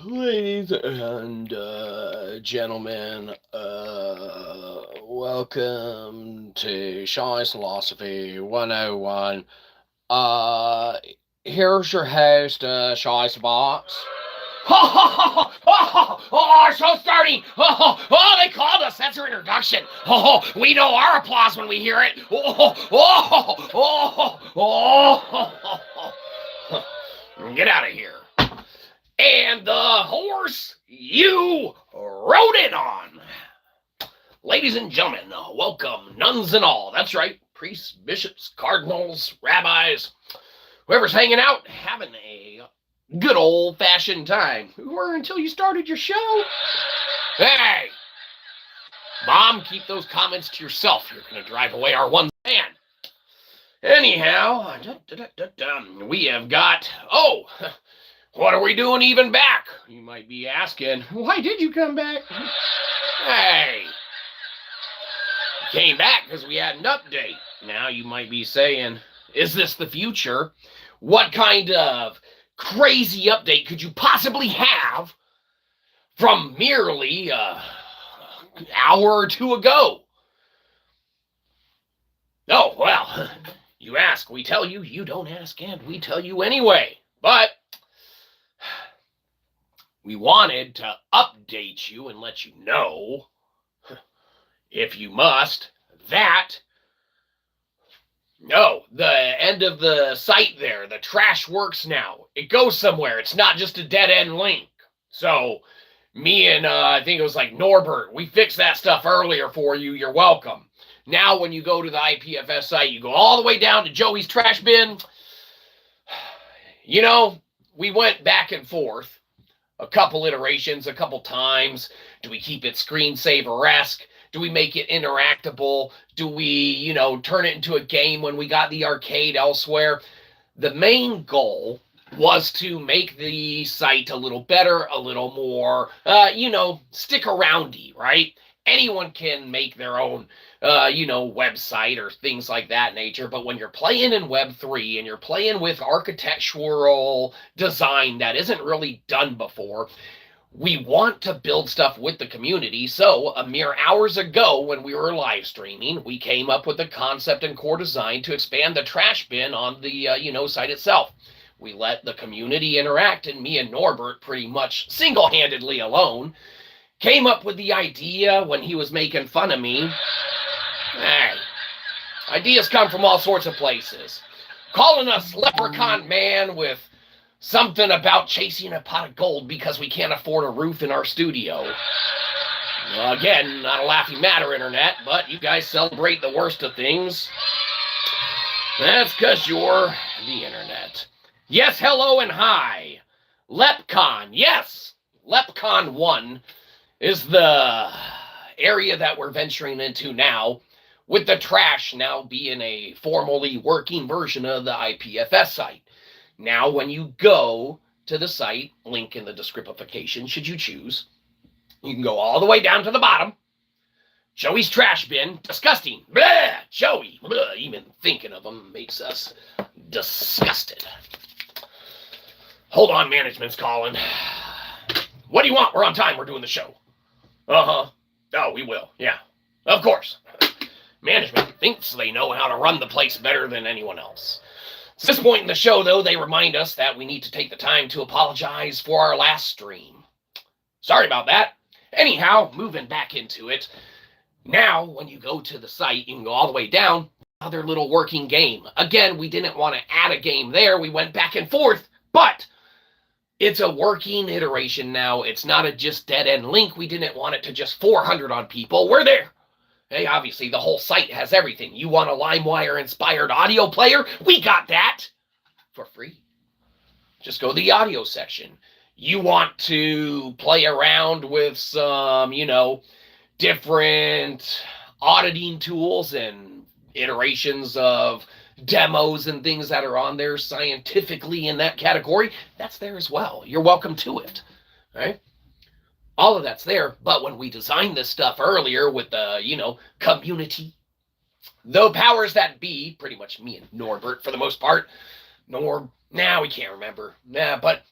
Ladies and gentlemen, welcome to Shyzalosophy 101. Here's your host, Shyzabox. Our show's starting. They called us. That's our introduction. We know our applause when we hear it. Get out of here. And the horse you rode in on. Ladies and gentlemen, welcome, nuns and all. That's right, priests, bishops, cardinals, rabbis, whoever's hanging out, having a good old-fashioned time. Who were until you started your show? Hey! Mom, keep those comments to yourself. You're going to drive away our one man. Anyhow, we have got... Oh, what are we doing even back? You might be asking, why did you come back? Hey! Came back because we had an update. Now you might be saying, is this the future? What kind of crazy update could you possibly have from merely an hour or two ago? Oh, well, you ask, we tell you, you don't ask, and we tell you anyway. But we wanted to update you and let you know, if you must, that no, the end of the site there, the trash works now. It goes somewhere. It's not just a dead-end link. So me and I think it was like Norbert, we fixed that stuff earlier for you. You're welcome. Now when you go to the IPFS site, you go all the way down to Joey's trash bin. You know, we went back and forth a couple iterations, a couple times. Do we keep it screensaver-esque? Do we make it interactable? Do we, turn it into a game when we got the arcade elsewhere? The main goal was to make the site a little better, a little more, stick aroundy, right? Anyone can make their own, website or things like that nature. But when you're playing in Web3 and you're playing with architectural design that isn't really done before, we want to build stuff with the community. So a mere hours ago when we were live streaming, we came up with a concept and core design to expand the trash bin on the, site itself. We let the community interact, and me and Norbert pretty much single-handedly alone came up with the idea when he was making fun of me. Hey, ideas come from all sorts of places. Calling us Leprechaun Man with something about chasing a pot of gold because we can't afford a roof in our studio. Again, not a laughing matter, Internet, but you guys celebrate the worst of things. That's because you're the Internet. Yes, hello, and hi. LepCon, yes. LepCon 1 is the area that we're venturing into now, with the trash now being a formally working version of the IPFS site. Now, when you go to the site, link in the descriptification, should you choose, you can go all the way down to the bottom. Joey's trash bin, disgusting. Blah, Joey, blah, even thinking of him makes us disgusted. Hold on, management's calling. What do you want? We're on time. We're doing the show. Uh-huh. Oh, we will. Yeah, of course. Management thinks they know how to run the place better than anyone else. At this point in the show, though, they remind us that we need to take the time to apologize for our last stream. Sorry about that. Anyhow, moving back into it. Now, when you go to the site, you can go all the way down. Another little working game. Again, we didn't want to add a game there. We went back and forth, but it's a working iteration now. It's not a just dead-end link. We didn't want it to just 400 on people. We're there. Hey, obviously, the whole site has everything. You want a LimeWire-inspired audio player? We got that for free. Just go to the audio section. You want to play around with some, different auditing tools and iterations of demos and things that are on there scientifically in that category, that's there as well. You're welcome to it. Right? All of that's there, but when we designed this stuff earlier with the, community, the powers that be, pretty much me and Norbert for the most part, we can't remember. But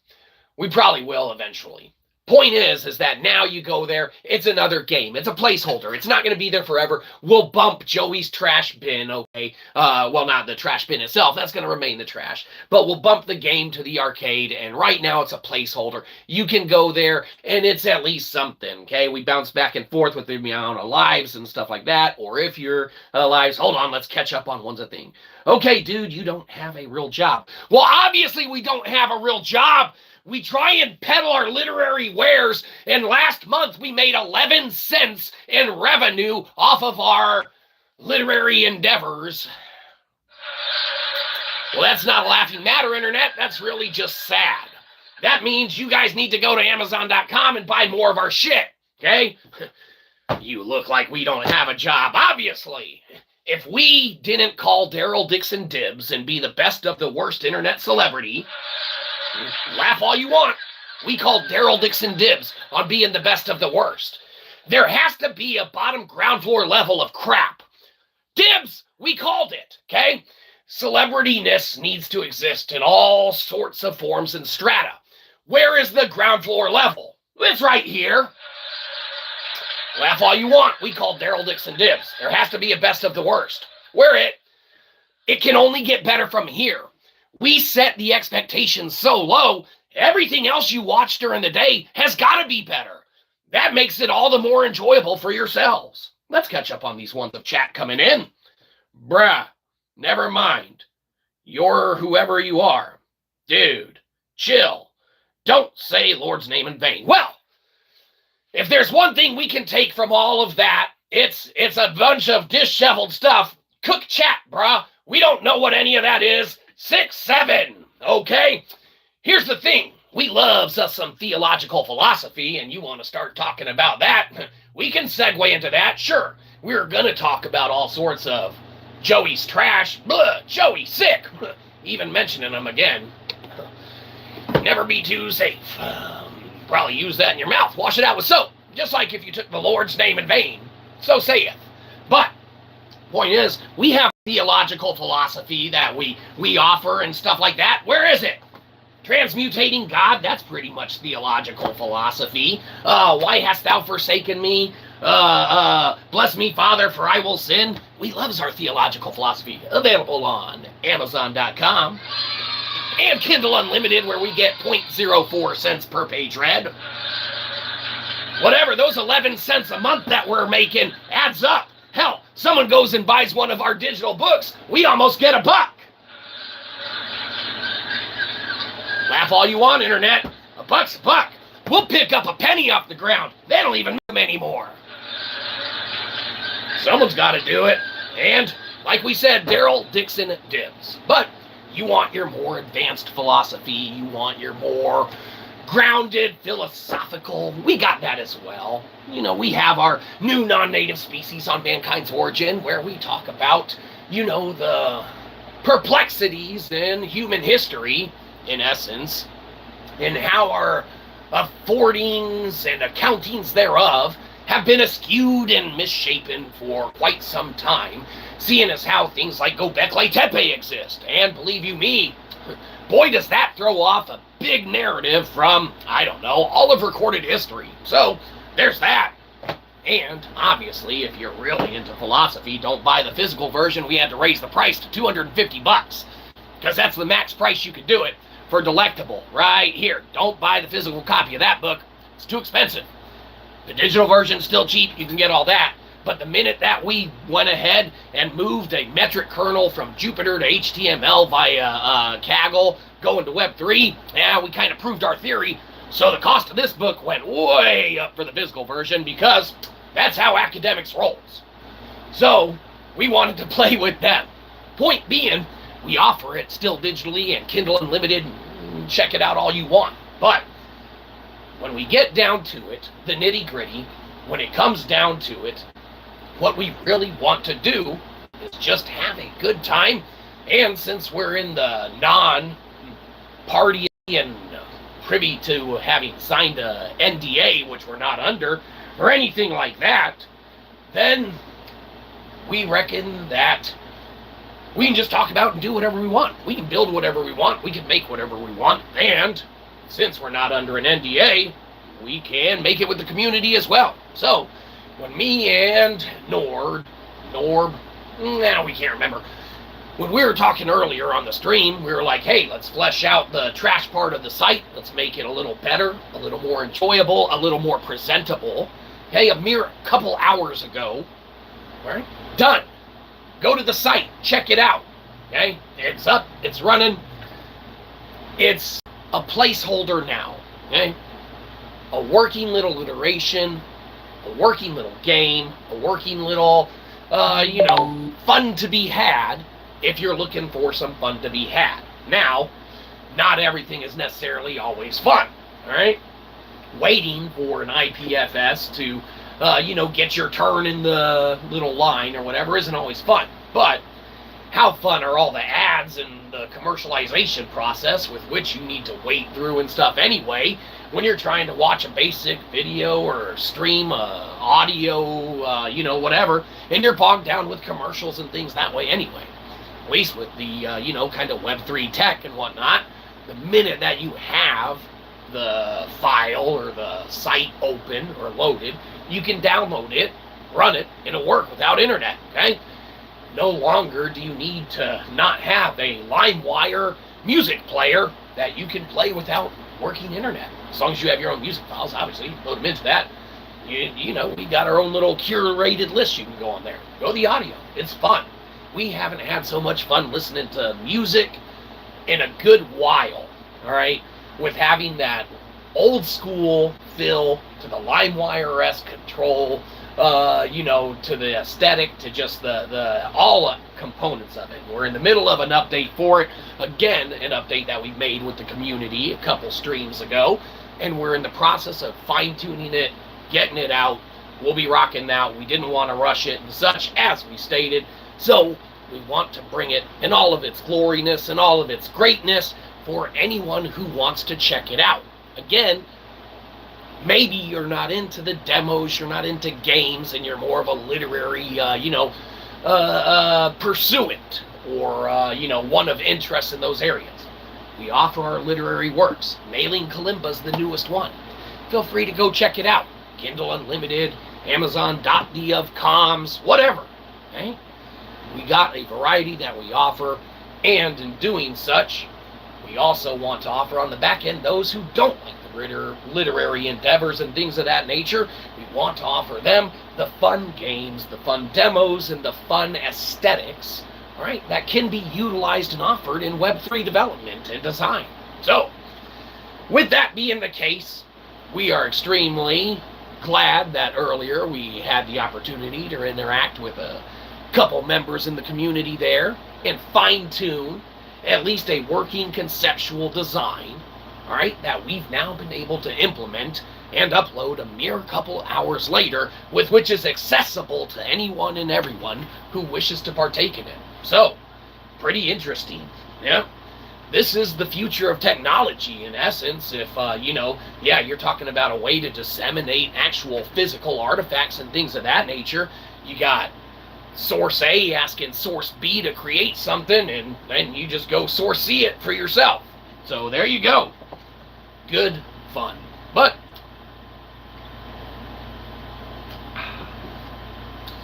we probably will eventually. Point is that now you go there, it's another game. It's a placeholder. It's not going to be there forever. We'll bump Joey's trash bin, okay? Well, not the trash bin itself. That's going to remain the trash. But we'll bump the game to the arcade, and right now it's a placeholder. You can go there, and it's at least something, okay? We bounce back and forth with the amount of lives and stuff like that, or if your lives... Hold on, let's catch up on one thing. Okay, dude, you don't have a real job. Well, obviously we don't have a real job. We try and peddle our literary wares, and last month we made 11 cents in revenue off of our literary endeavors. Well, that's not a laughing matter, Internet. That's really just sad. That means you guys need to go to Amazon.com and buy more of our shit, okay? You look like we don't have a job, obviously. If we didn't call Daryl Dixon dibs and be the best of the worst Internet celebrity... Laugh all you want. We called Daryl Dixon dibs on being the best of the worst. There has to be a bottom ground floor level of crap. Dibs, we called it, okay? Celebrityness needs to exist in all sorts of forms and strata. Where is the ground floor level? It's right here. Laugh all you want. We called Daryl Dixon dibs. There has to be a best of the worst. It can only get better from here. We set the expectations so low, everything else you watch during the day has got to be better. That makes it all the more enjoyable for yourselves. Let's catch up on these ones of chat coming in. Bruh, never mind. You're whoever you are. Dude, chill. Don't say Lord's name in vain. Well, if there's one thing we can take from all of that, it's a bunch of disheveled stuff. Cook chat, bruh. We don't know what any of that is. 6-7, okay? Here's the thing. We love us some theological philosophy, and you want to start talking about that. We can segue into that, sure. We're going to talk about all sorts of Joey's trash. Blah, Joey, sick. Even mentioning him again. Never be too safe. Probably use that in your mouth. Wash it out with soap. Just like if you took the Lord's name in vain. So saith. But, point is, we have theological philosophy that we offer and stuff like that. Where is it? Transmutating God, that's pretty much theological philosophy. Why hast thou forsaken me? Bless me, Father, for I will sin. We loves our theological philosophy. Available on Amazon.com and Kindle Unlimited, where we get 0.04 cents per page read. Whatever, those 11 cents a month that we're making adds up. Hell, someone goes and buys one of our digital books, we almost get $1. Laugh all you want, Internet. $1's $1. We'll pick up a penny off the ground. They don't even make them anymore. Someone's got to do it. And, like we said, Daryl Dixon dibs. But you want your more advanced philosophy. You want your more grounded, philosophical. We got that as well. We have our new non-native species on mankind's origin, where we talk about, the perplexities in human history, in essence, and how our affordings and accountings thereof have been askewed and misshapen for quite some time, seeing as how things like Göbekli Tepe exist. And believe you me, boy, does that throw off a big narrative from, I don't know, all of recorded history. So, there's that. And, obviously, if you're really into philosophy, don't buy the physical version. We had to raise the price to $250. Because that's the max price you could do it for delectable. Right here. Don't buy the physical copy of that book. It's too expensive. The digital version's still cheap. You can get all that. But the minute that we went ahead and moved a metric kernel from Jupyter to HTML via Kaggle, going to Web3, we kind of proved our theory. So the cost of this book went way up for the physical version, because that's how academics rolls. So we wanted to play with them. Point being, we offer it still digitally and Kindle Unlimited. Check it out all you want. But when we get down to it, the nitty-gritty, when it comes down to it, what we really want to do is just have a good time. And since we're in the non-party and privy to having signed a NDA, which we're not under, or anything like that, then we reckon that we can just talk about and do whatever we want. We can build whatever we want. We can make whatever we want. And since we're not under an NDA, we can make it with the community as well. So when me and Norb, now we can't remember. When we were talking earlier on the stream, we were like, hey, let's flesh out the trash part of the site. Let's make it a little better, a little more enjoyable, a little more presentable. Okay, a mere couple hours ago. All right, done. Go to the site, check it out. Okay, it's up, it's running. It's a placeholder now. Okay, a working little iteration, a working little game, a working little, fun to be had if you're looking for some fun to be had. Now, not everything is necessarily always fun, all right? Waiting for an IPFS to, get your turn in the little line or whatever isn't always fun. But how fun are all the ads and the commercialization process with which you need to wait through and stuff anyway when you're trying to watch a basic video or stream audio, whatever, and you're bogged down with commercials and things that way anyway. At least with the, kind of Web3 tech and whatnot, the minute that you have the file or the site open or loaded, you can download it, run it, and it'll work without internet, okay? No longer do you need to not have a LimeWire music player that you can play without working internet. As long as you have your own music files, obviously, load them into that. We got our own little curated list you can go on there. Go to the audio. It's fun. We haven't had so much fun listening to music in a good while, all right, with having that old school feel to the LimeWire-esque control, to the aesthetic, to just the all components of it. We're in the middle of an update for it. Again, an update that we made with the community a couple streams ago, and we're in the process of fine-tuning it, getting it out. We'll be rocking out. We didn't want to rush it and such, as we stated. So we want to bring it in all of its gloriness and all of its greatness for anyone who wants to check it out. Again, maybe you're not into the demos, you're not into games, and you're more of a literary, pursuant, or, one of interest in those areas. We offer our literary works. Mailing Kalimba's the newest one. Feel free to go check it out. Kindle Unlimited, Amazon.de comms, whatever. Okay? We got a variety that we offer, and in doing such, we also want to offer on the back end those who don't like the literary endeavors and things of that nature. We want to offer them the fun games, the fun demos, and the fun aesthetics, all right, that can be utilized and offered in Web3 development and design. So, with that being the case, we are extremely glad that earlier we had the opportunity to interact with a couple members in the community there and fine-tune at least a working conceptual design, all right, that we've now been able to implement and upload a mere couple hours later, with which is accessible to anyone and everyone who wishes to partake in it. So, pretty interesting, yeah? This is the future of technology, in essence. If, you're talking about a way to disseminate actual physical artifacts and things of that nature. You got Source A asking Source B to create something, and then you just go Source C it for yourself. So there you go. Good fun. But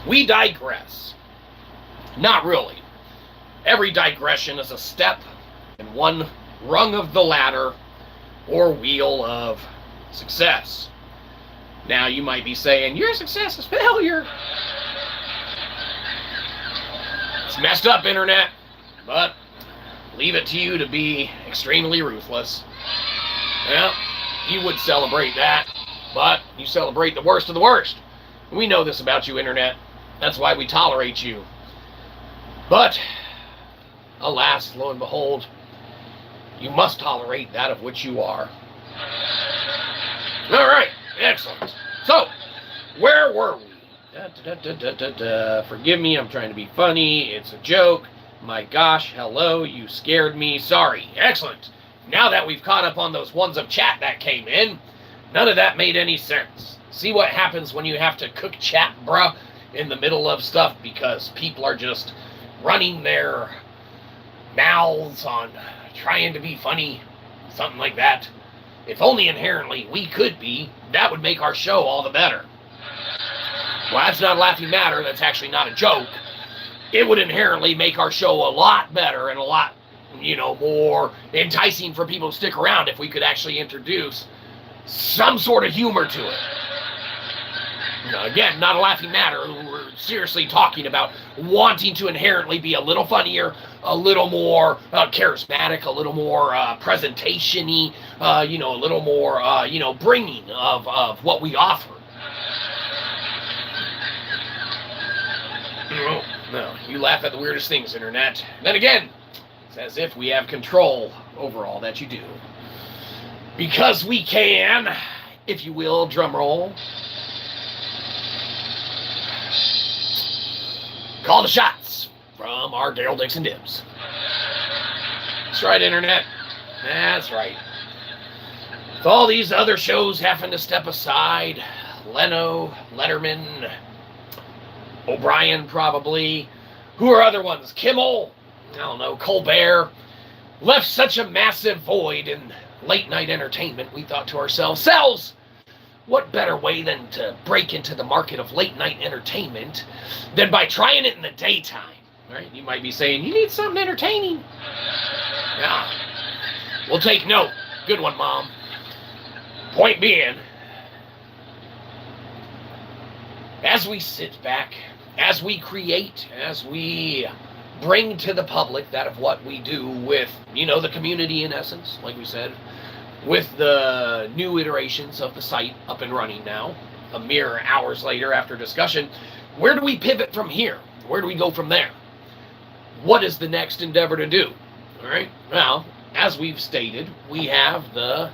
we digress. Not really. Every digression is a step in one rung of the ladder or wheel of success. Now you might be saying, your success is failure. It's messed up, internet, but leave it to you to be extremely ruthless. Well, you would celebrate that, but you celebrate the worst of the worst. We know this about you, internet. That's why we tolerate you. But, alas, lo and behold, you must tolerate that of which you are. All right, excellent. So, where were we? Forgive me, I'm trying to be funny. It's a joke. My gosh, hello, you scared me. Sorry. Excellent. Now that we've caught up on those ones of chat that came in, none of that made any sense. See what happens when you have to cook chat, bruh, in the middle of stuff because people are just running their mouths on trying to be funny, something like that. If only inherently we could be, that would make our show all the better. Well, that's not a laughing matter. That's actually not a joke. It would inherently make our show a lot better and a lot, more enticing for people to stick around if we could actually introduce some sort of humor to it. Again, not a laughing matter. We're seriously talking about wanting to inherently be a little funnier, a little more charismatic, a little more presentation-y, a little more, bringing of what we offer. No, you laugh at the weirdest things, Internet. Then again, it's as if we have control over all that you do. Because we can, if you will, drum roll, call the shots from our Daryl Dixon Dibs. That's right, Internet. That's right. With all these other shows having to step aside, Leno, Letterman, O'Brien probably, who are other ones? Kimmel, I don't know, Colbert, left such a massive void in late night entertainment, we thought to ourselves, what better way than to break into the market of late night entertainment than by trying it in the daytime, right? You might be saying, you need something entertaining. Yeah, we'll take note. Good one, Mom. Point being, as we sit back, as we create, as we bring to the public that of what we do with, the community in essence, like we said, with the new iterations of the site up and running now, a mere hours later after discussion, where do we pivot from here? Where do we go from there? What is the next endeavor to do? All right. Well, as we've stated, we have the,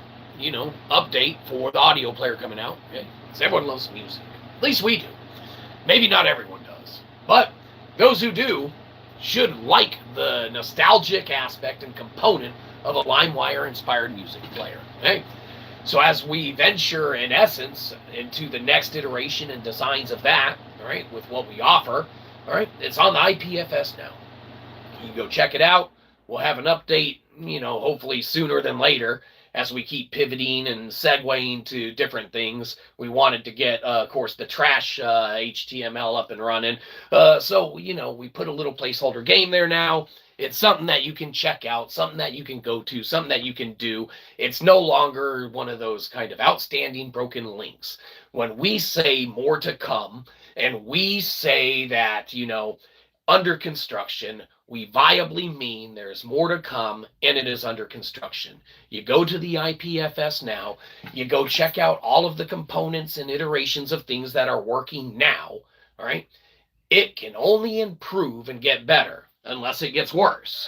update for the audio player coming out. Okay? So everyone loves music. At least we do. Maybe not everyone does. But those who do should like the nostalgic aspect and component of a LimeWire-inspired music player. Okay? So as we venture, in essence, into the next iteration and designs of that, all right, with what we offer, all right, it's on the IPFS now. You can go check it out. We'll have an update, hopefully sooner than later, as we keep pivoting and segueing to different things. We wanted to get, of course, the trash HTML up and running. So, we put a little placeholder game there now. It's something that you can check out, something that you can go to, something that you can do. It's no longer one of those kind of outstanding broken links. When we say more to come, and we say that, under construction, we viably mean there's more to come, and it is under construction. You go to the IPFS now, you go check out all of the components and iterations of things that are working now, all right? It can only improve and get better unless it gets worse.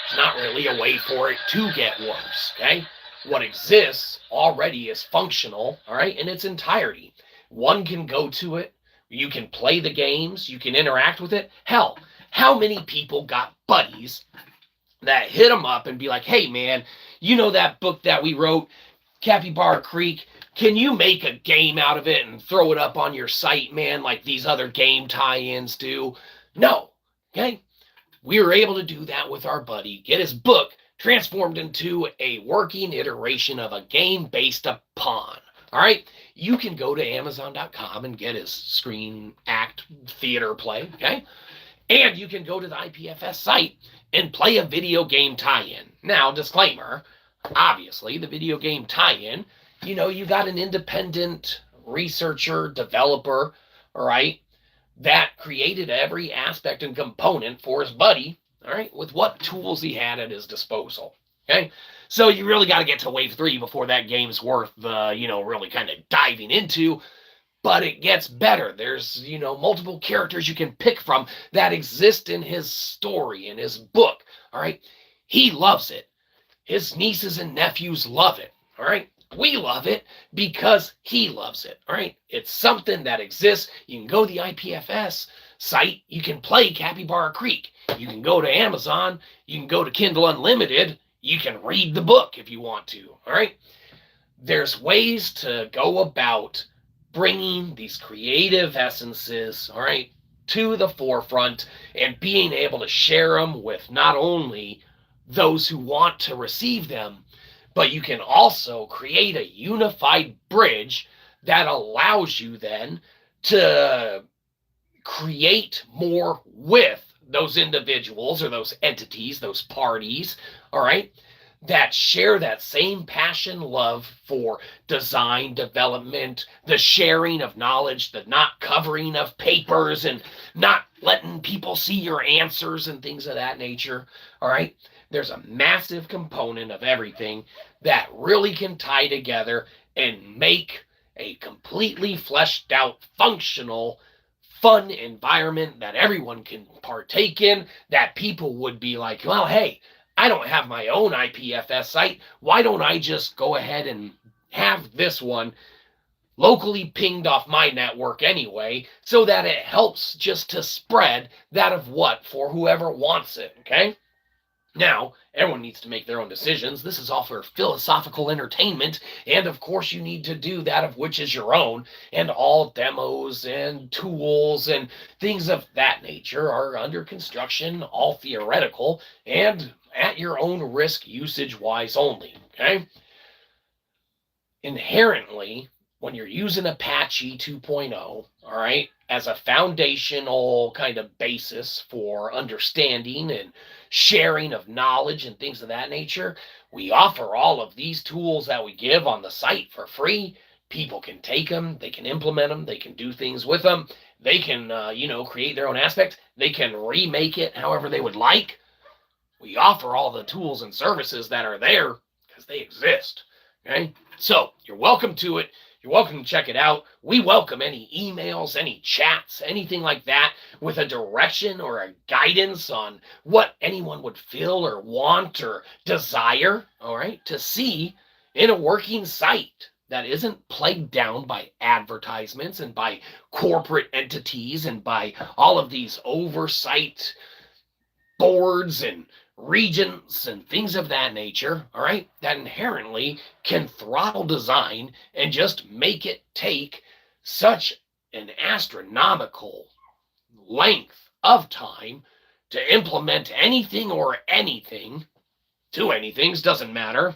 There's not really a way for it to get worse, okay? What exists already is functional, all right, in its entirety. One can go to it, you can play the games, you can interact with it. Hell, how many people got buddies that hit them up and be like, hey, man, that book that we wrote, Capybara Creek, can you make a game out of it and throw it up on your site, man, like these other game tie-ins do? No, okay? We were able to do that with our buddy, get his book transformed into a working iteration of a game based upon. All right, you can go to Amazon.com and get his screen act theater play, okay? And you can go to the IPFS site and play a video game tie-in. Now, disclaimer, obviously, the video game tie-in, you got an independent researcher, developer, all right, that created every aspect and component for his buddy, all right, with what tools he had at his disposal, okay? So you really got to get to wave 3 before that game's worth, really kind of diving into. But it gets better. There's, multiple characters you can pick from that exist in his story, in his book, all right? He loves it. His nieces and nephews love it, all right? We love it because he loves it, all right? It's something that exists. You can go to the IPFS site. You can play Capybara Creek. You can go to Amazon. You can go to Kindle Unlimited. You can read the book if you want to, all right? There's ways to go about bringing these creative essences, all right, to the forefront and being able to share them with not only those who want to receive them, but you can also create a unified bridge that allows you then to create more with those individuals or those entities, those parties, all right, that share that same passion, love for design, development, the sharing of knowledge, the not covering of papers and not letting people see your answers and things of that nature, all right? There's a massive component of everything that really can tie together and make a completely fleshed out, functional, fun environment that everyone can partake in, that people would be like, well, hey, I don't have my own IPFS site. Why don't I just go ahead and have this one locally pinged off my network anyway, so that it helps just to spread that of what for whoever wants it, okay? Now, everyone needs to make their own decisions. This is all for philosophical entertainment, and of course you need to do that of which is your own, and all demos and tools and things of that nature are under construction, all theoretical, and at your own risk usage-wise only, okay? Inherently, when you're using Apache 2.0, all right, as a foundational kind of basis for understanding and sharing of knowledge and things of that nature, we offer all of these tools that we give on the site for free. People can take them, they can implement them, they can do things with them, they can, create their own aspect, they can remake it however they would like. We offer all the tools and services that are there because they exist, okay? So you're welcome to it. You're welcome to check it out. We welcome any emails, any chats, anything like that with a direction or a guidance on what anyone would feel or want or desire, all right, to see in a working site that isn't plagued down by advertisements and by corporate entities and by all of these oversight boards and regents and things of that nature, all right, that inherently can throttle design and just make it take such an astronomical length of time to implement anything or anything. Two anythings, doesn't matter.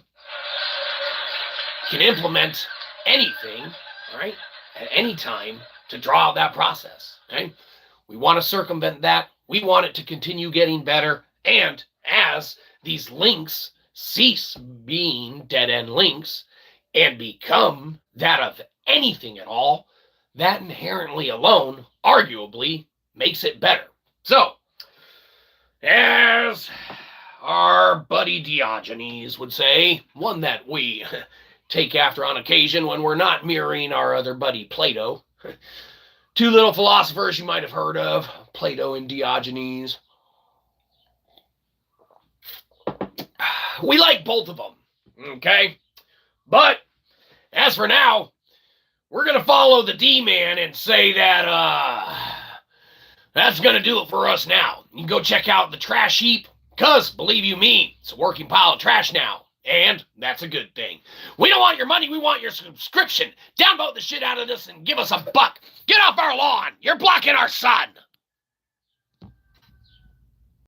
Can implement anything, all right, at any time to draw out that process, okay? We want to circumvent that. We want it to continue getting better, and as these links cease being dead-end links and become that of anything at all, that inherently alone, arguably, makes it better. So, as our buddy Diogenes would say, one that we take after on occasion when we're not mirroring our other buddy Plato, two little philosophers you might have heard of, Plato and Diogenes. We like both of them, okay? But as for now, we're going to follow the D-Man and say that that's going to do it for us now. You can go check out the trash heap, because, believe you me, it's a working pile of trash now. And that's a good thing. We don't want your money, we want your subscription. Downvote the shit out of this and give us a buck. Get off our lawn. You're blocking our sun.